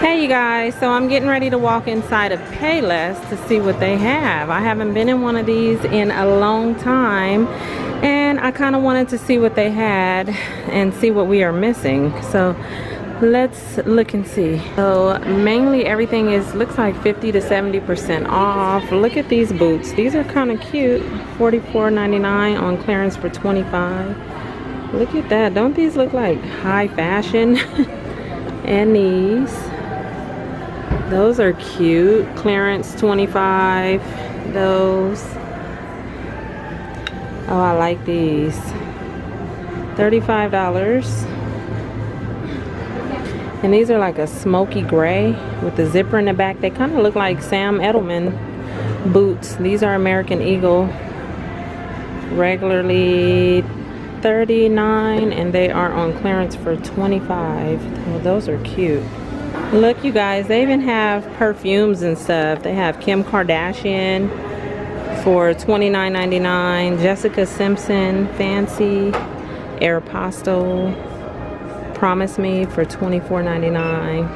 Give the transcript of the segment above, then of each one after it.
Hey you guys, so I'm getting ready to walk inside of Payless to see what they have. I haven't been in one of these in a long time and I kind of wanted to see what they had and see what we are missing. So let's look and see. So mainly everything looks like 50 to 70% off. Look at these boots. These are kind of cute. $44.99 on clearance for $25. Look at that. Don't these look like high fashion? And those are cute. Clearance $25. Those. Oh, I like these. $35. And these are like a smoky gray with the zipper in the back. They kind of look like Sam Edelman boots. These are American Eagle. Regularly $39 and they are on clearance for $25. Well, those are cute. Look you guys, they even have perfumes and stuff. They have Kim Kardashian for $29.99, Jessica Simpson Fancy, Aeropostale Promise Me for $24.99,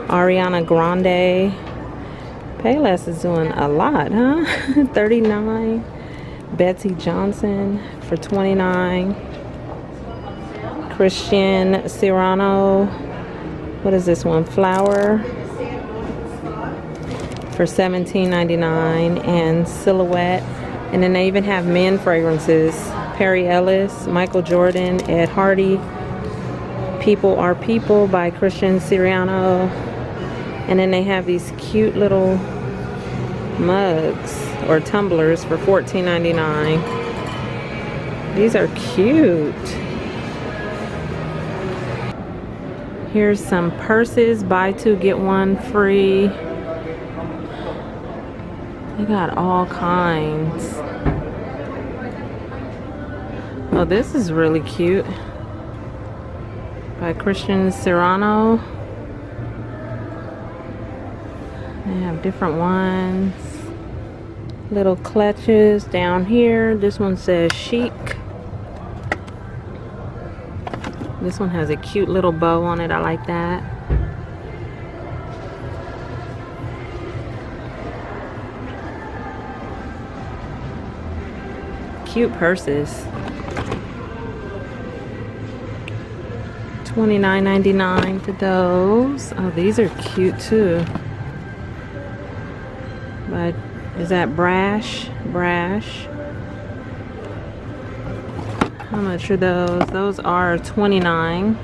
Ariana Grande. Payless is doing a lot, huh? $39. Betsy Johnson for $29. Christian Serrano, what is this one? Flower for $17.99, and Silhouette. And then they even have men fragrances. Perry Ellis, Michael Jordan, Ed Hardy, People Are People by Christian Siriano. And then they have these cute little mugs or tumblers for $14.99. These are cute. Here's some purses, buy two get one free. They got all kinds. Oh, this is really cute. By Christian Serrano. They have different ones. Little clutches down here. This one says chic. This one has a cute little bow on it. I like that. Cute purses. $29.99 for those. Oh, these are cute too. But is that Brash? How much are those? Those are $29.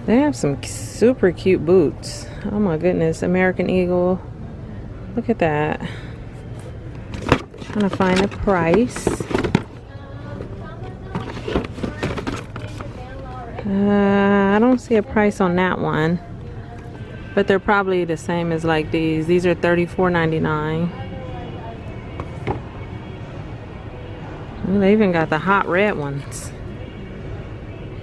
They have some super cute boots. Oh my goodness. American Eagle. Look at that. Trying to find a price. I don't see a price on that one, but they're probably the same as like these. These are $34.99. Well, they even got the hot red ones,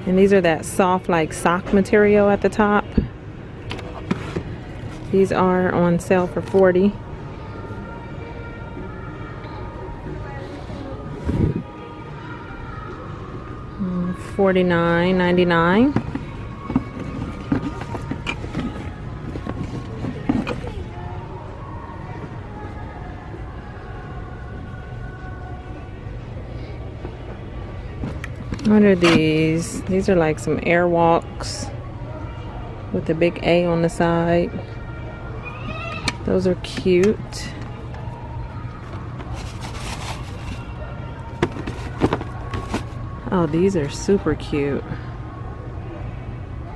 and these are that soft like sock material at the top. These are on sale for $40. $49.99. What are these? These are like some Airwalks with the big A on the side. Those are cute. Oh, these are super cute.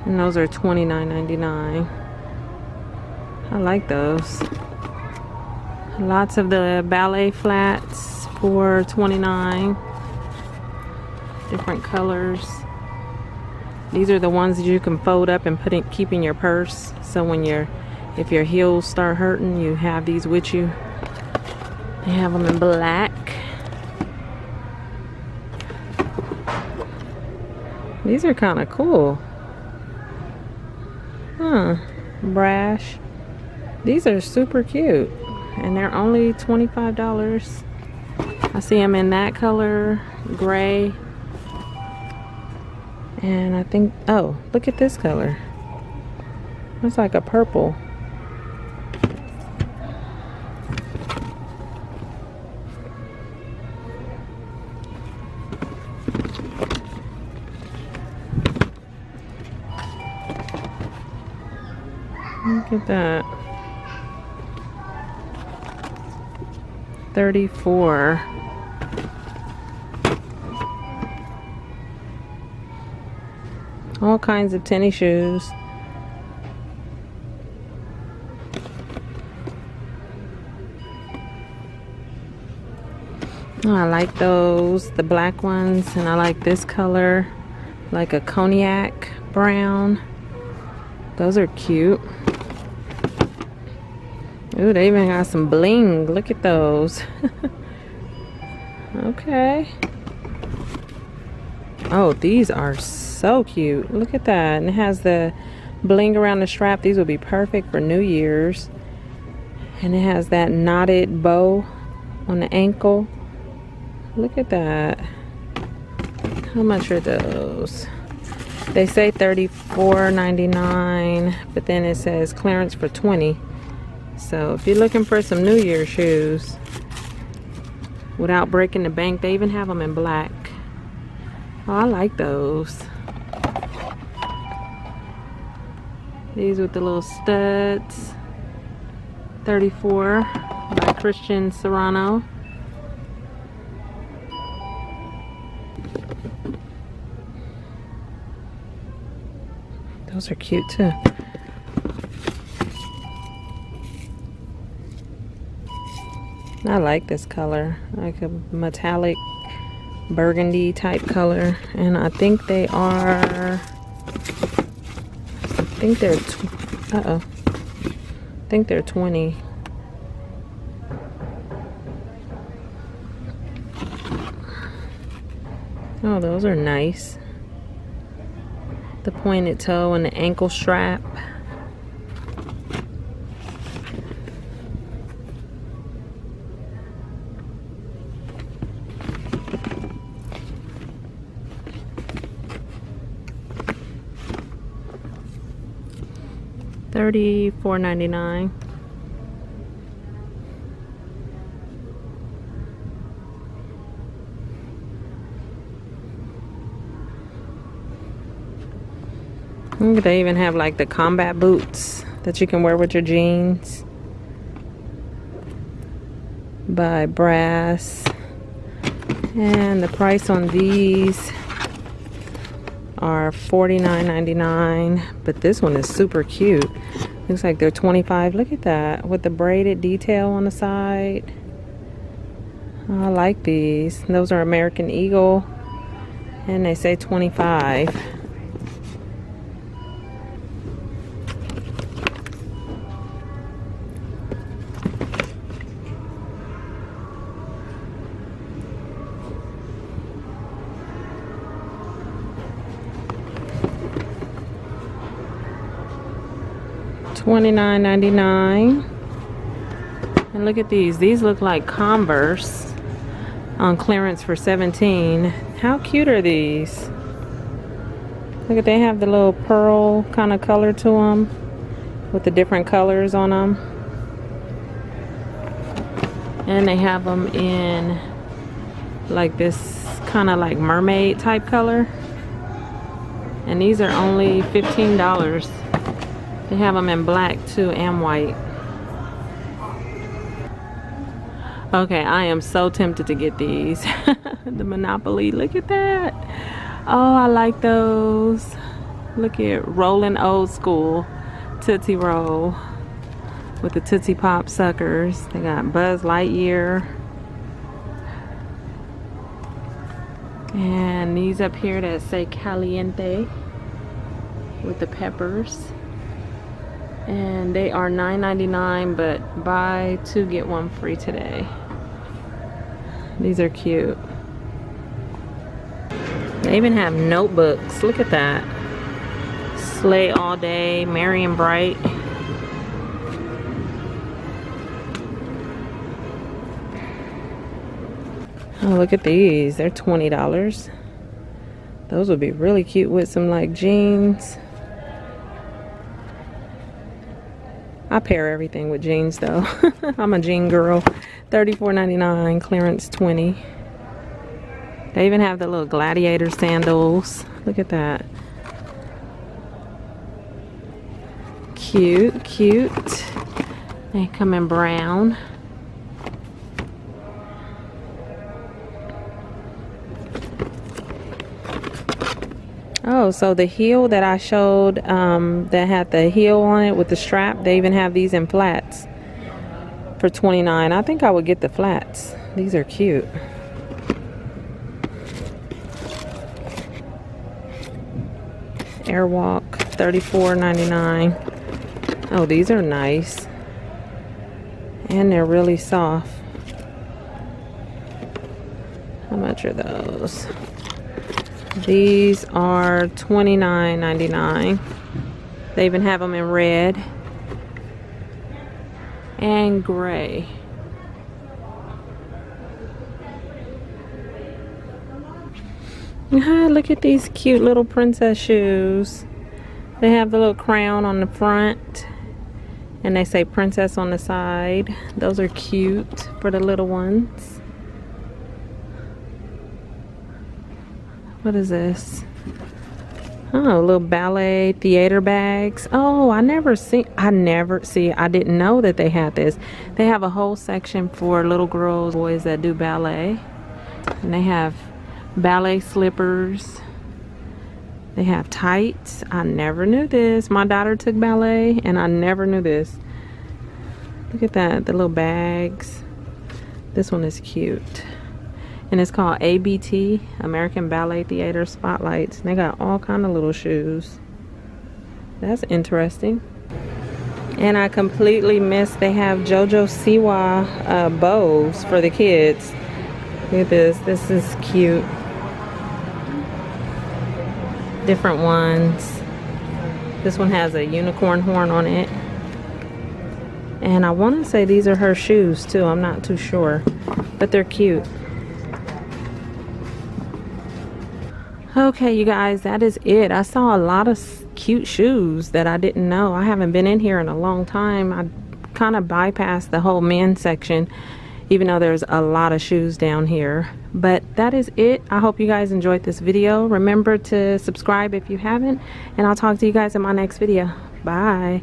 And those are $29.99. I like those. Lots of the Ballet Flats for $29. Different colors. These are the ones that you can fold up and keep in your purse. So when if your heels start hurting, you have these with you. They have them in black. These are kind of cool. Huh. Brash. These are super cute. And they're only $25. I see them in that color, gray. And I think, oh, look at this color. It's like a purple. Look at that. 34. All kinds of tennis shoes. Oh, I like those, the black ones, and I like this color, like a cognac brown. Those are cute. Ooh, they even got some bling. Look at those. Okay. Oh, these are so cute. Look at that. And it has the bling around the strap. These would be perfect for New Year's. And it has that knotted bow on the ankle. Look at that. How much are those? They say $34.99, but then it says clearance for $20. So if you're looking for some New Year shoes without breaking the bank, they even have them in black. Oh, I like those. These with the little studs. 34 by Christian Serrano. Those are cute too. I like this color, like a metallic burgundy type color, and I think they are, I think they're 20. Oh, those are nice. The pointed toe and the ankle strap. $34.99. They even have like the combat boots that you can wear with your jeans by Brass, and the price on these are $49.99, but this one is super cute. Looks like they're $25. Look at that with the braided detail on the side. Oh, I like these. Those are American Eagle, and they say $25. $29.99. And look at these. These look like Converse on clearance for $17. How cute are these? Look at, they have the little pearl kind of color to them with the different colors on them. And they have them in like this kind of like mermaid type color. And these are only $15. They have them in black too and white. Okay, I am so tempted to get these. The Monopoly, look at that. Oh, I like those. Look at Rolling Old School Tootsie Roll with the Tootsie Pop suckers. They got Buzz Lightyear. And these up here that say Caliente with the peppers. And they are $9.99, but buy two get one free today. These are cute. They even have notebooks. Look at that. Slay All Day, Merry and Bright. Oh, look at these. They're $20. Those would be really cute with some like jeans. I pair everything with jeans though. I'm a jean girl. $34.99, clearance $20. They even have the little Gladiator Sandals. Look at that. Cute, cute. They come in brown. Oh, so the heel that I showed that had the heel on it with the strap, they even have these in flats for $29. I think I would get the flats. These are cute. Airwalk, $34.99. Oh, these are nice. And they're really soft. How much are those? These are $29.99. They even have them in red and gray. Look at these cute little princess shoes. They have the little crown on the front and they say princess on the side. Those are cute for the little ones. What is this? Oh, little ballet theater bags. Oh, I didn't know that they had this. They have a whole section for little girls, boys that do ballet. And they have ballet slippers. They have tights. I never knew this. My daughter took ballet and I never knew this. Look at that, the little bags. This one is cute. And it's called ABT, American Ballet Theater Spotlights. They got all kind of little shoes. That's interesting. And I completely missed, they have JoJo Siwa bows for the kids. Look at this. This is cute. Different ones. This one has a unicorn horn on it. And I want to say these are her shoes too. I'm not too sure. But they're cute. Okay, you guys, that is it. I saw a lot of cute shoes that I didn't know. I haven't been in here in a long time. I kind of bypassed the whole men's section, even though there's a lot of shoes down here. But that is it. I hope you guys enjoyed this video. Remember to subscribe if you haven't, and I'll talk to you guys in my next video. Bye.